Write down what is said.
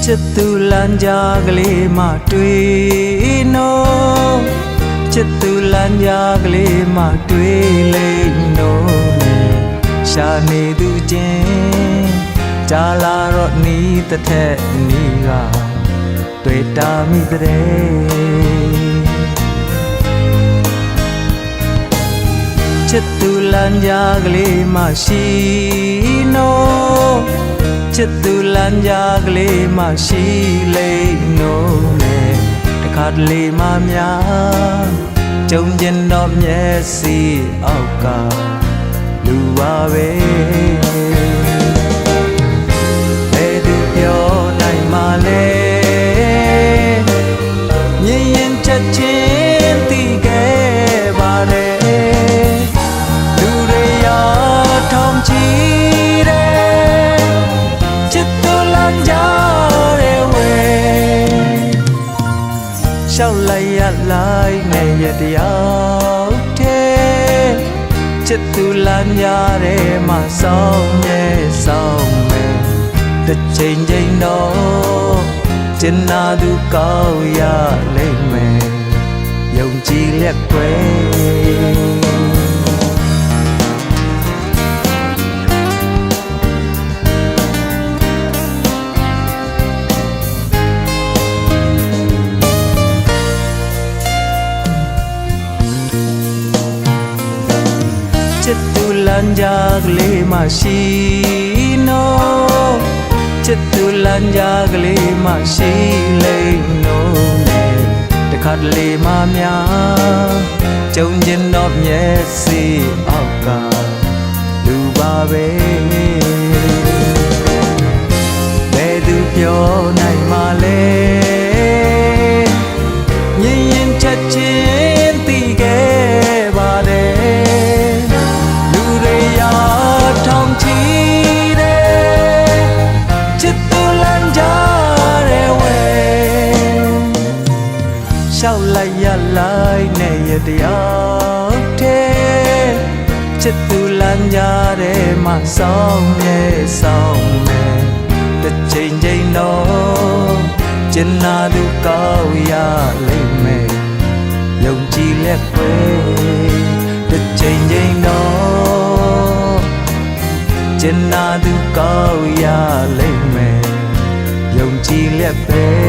ချစ်သူလမ်းကြားကလေးမှတွေ့နော်ချစ်သူလမ်းကြားကလေးမှတွေ့လိမ့်နော်ရှာနေသူချင်းကြားလာတော့နီးတစ်ထက်နီးကတွေ့တာမိတဲ့ချစ်သူလမ်းကြားကလေးမှရှိနော်ချစ်သူလမ်းကြားကလေးမှရှိလိမ့်နော်နဲ့တခါတလေမှများကြုံကျင်တော့မျက်စိအောက်ကလူပါပဲဘယ်သူပြောနိုင်မှလဲမြင်ရင်ချက်ချင်းသိခဲ့ပါတယ်လူတွေရောထောင်ချီတယ်ချစ်သူလမ်းကြားရဲ့ဝဲရှောက်လိုက်ရလိုက်နဲ့ရတရားတဲ့ချစ်သူလမ်းကြားရဲ့မှာဆောင်းရဲ့ဆောင်းမဲ့တစ်ချိန်ချိန်တော့ကျင်နာသူကောင်းရလိမ့်မယ်ယုံကြည်လက်ွယ်ချစ်သူလမ်းကြားကလေးမှရှိနော်ချစ်သူလမ်းကြားကလေးမှရှိလိမ့်နော်နဲ့တခါတလေမှများကြုံကျင်တော့မျက်စိအောက်ကလူပါပဲဘယ်သူပြောနိုင်မှလဲမြင်ရင်ချက်ချင်းသိခဲ့ပါတယ်လူတွေရာထောင်ချီတယ်ချစ်သူလမ်းကြားရဲ့ဝဲရှောက်လိုက်ရလိုက်နဲ့ရတရားတဲ့ချစ်သူလမ်းကြားတဲ့မှာဆောင်းရဲ့ဆောင်းမဲ့တစ်ချိန်ချိန်တော့ကျင်နာသူကောင်းရလိမ့်မယ်ယုံကြည်လက်ပဲတစ်ချိန်ချိန်တော့ကျင်နာသူကောင်းရလိမ့်မယ်ယုံကြည်လက်ပဲ